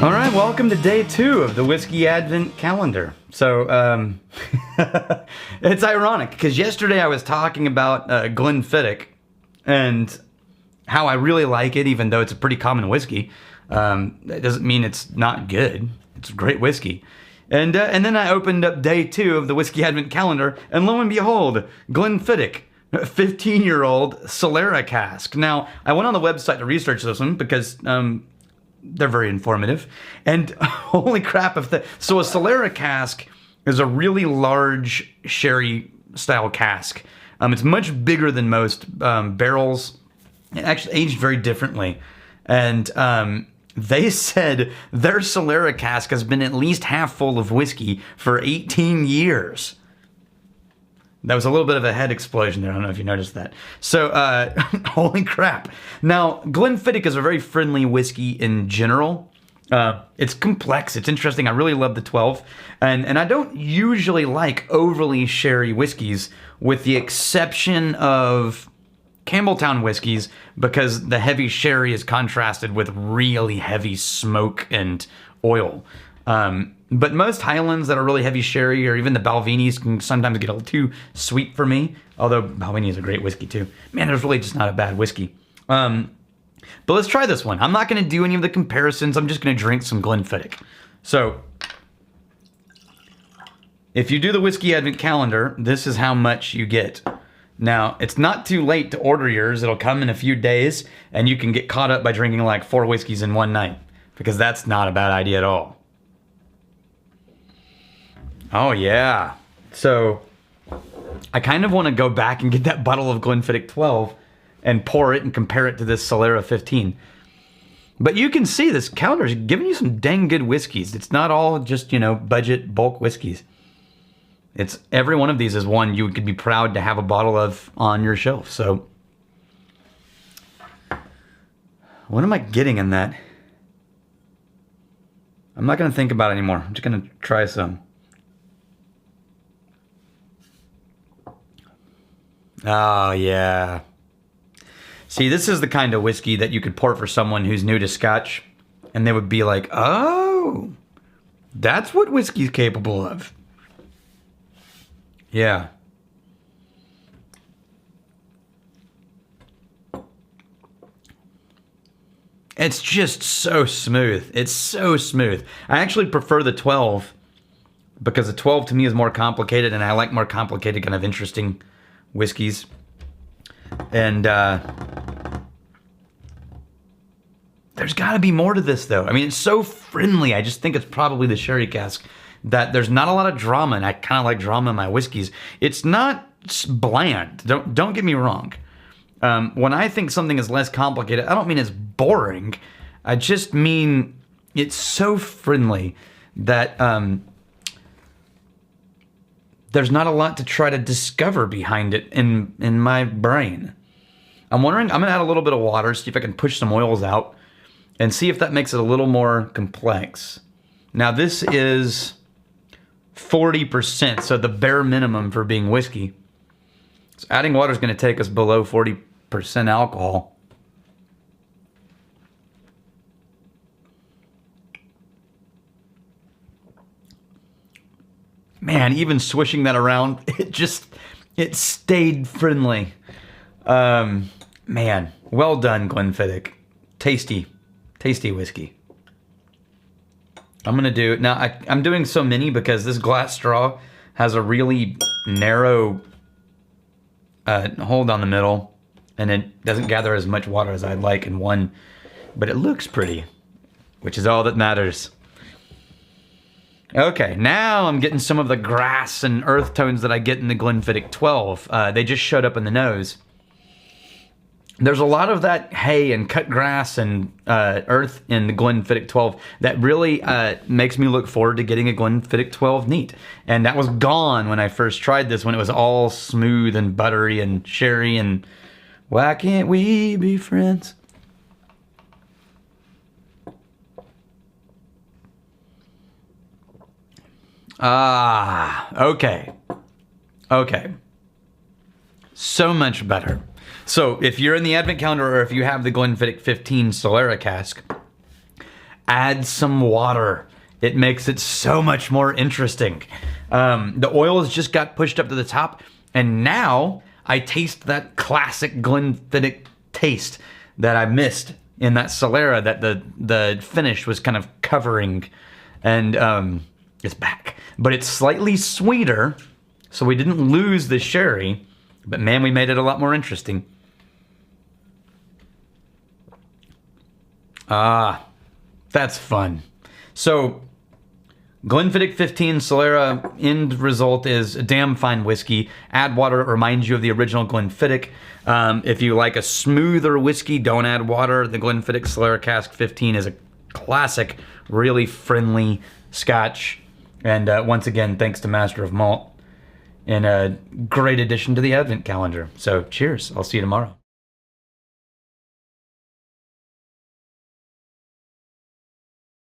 All right, welcome to day 2 of the Whisky Advent calendar. So, it's ironic because yesterday I was talking about Glenfiddich and how I really like it, even though it's a pretty common whiskey. That doesn't mean it's not good. It's a great whiskey. And then I opened up day 2 of the Whisky Advent calendar, and lo and behold, Glenfiddich, 15-year-old Solera cask. Now, I went on the website to research this one because they're very informative. And holy crap, so a Solera cask is a really large sherry-style cask. It's much bigger than most barrels. It actually aged very differently. And they said their Solera cask has been at least half full of whiskey for 18 years. That was a little bit of a head explosion there. I don't know if you noticed that. So, holy crap. Now, Glenfiddich is a very friendly whiskey in general. It's complex. It's interesting. I really love the 12. And I don't usually like overly sherry whiskeys, with the exception of Campbelltown whiskeys, because the heavy sherry is contrasted with really heavy smoke and oil. But most Highlands that are really heavy sherry, or even the Balvenis, can sometimes get a little too sweet for me. Although Balvenie is a great whiskey too. Man, there's really just not a bad whiskey. But let's try this one. I'm not going to do any of the comparisons. I'm just going to drink some Glenfiddich. So, if you do the Whisky Advent calendar, this is how much you get. Now, it's not too late to order yours. It'll come in a few days, and you can get caught up by drinking like 4 whiskeys in one night, because that's not a bad idea at all. Oh, yeah. So, I kind of want to go back and get that bottle of Glenfiddich 12 and pour it and compare it to this Solera 15. But you can see this calendar is giving you some dang good whiskeys. It's not all just, budget bulk whiskeys. It's every one of these is one you could be proud to have a bottle of on your shelf. So, what am I getting in that? I'm not going to think about it anymore. I'm just going to try some. Oh, yeah. See, this is the kind of whiskey that you could pour for someone who's new to Scotch, and they would be like, oh, that's what whiskey's capable of. Yeah. It's just so smooth. It's so smooth. I actually prefer the 12 because the 12 to me is more complicated, and I like more complicated, kind of interesting whiskeys. And there's got to be more to this, though. I mean, it's so friendly. I just think it's probably the sherry cask that there's not a lot of drama, and I kind of like drama in my whiskeys. It's not bland. Don't get me wrong. When I think something is less complicated, I don't mean it's boring. I just mean it's so friendly that there's not a lot to try to discover behind it in my brain. I'm wondering, I'm going to add a little bit of water, see if I can push some oils out, and see if that makes it a little more complex. Now, this is 40%, so the bare minimum for being whiskey. So adding water is going to take us below 40% alcohol. Man, even swishing that around, it stayed friendly. Man, well done, Glenfiddich. Tasty whiskey. I'm going to do, now I'm doing so many because this glass straw has a really narrow hole down the middle, and it doesn't gather as much water as I'd like in one, but it looks pretty, which is all that matters. Okay, now I'm getting some of the grass and earth tones that I get in the Glenfiddich 12. They just showed up in the nose. There's a lot of that hay and cut grass and earth in the Glenfiddich 12 that really makes me look forward to getting a Glenfiddich 12 neat. And that was gone when I first tried this, when it was all smooth and buttery and sherry and why can't we be friends? Ah, okay. Okay. So much better. So if you're in the Advent calendar, or if you have the Glenfiddich 15 Solera cask, add some water. It makes it so much more interesting. The oils just got pushed up to the top, and now I taste that classic Glenfiddich taste that I missed in that Solera that the finish was kind of covering, and it's back. But it's slightly sweeter, so we didn't lose the sherry, but man, we made it a lot more interesting. Ah, that's fun. So, Glenfiddich 15 Solera, end result is a damn fine whiskey. Add water, it reminds you of the original Glenfiddich. If you like a smoother whiskey, don't add water. The Glenfiddich Solera Cask 15 is a classic, really friendly Scotch. And once again, thanks to Master of Malt. And a great addition to the Advent calendar. So cheers, I'll see you tomorrow.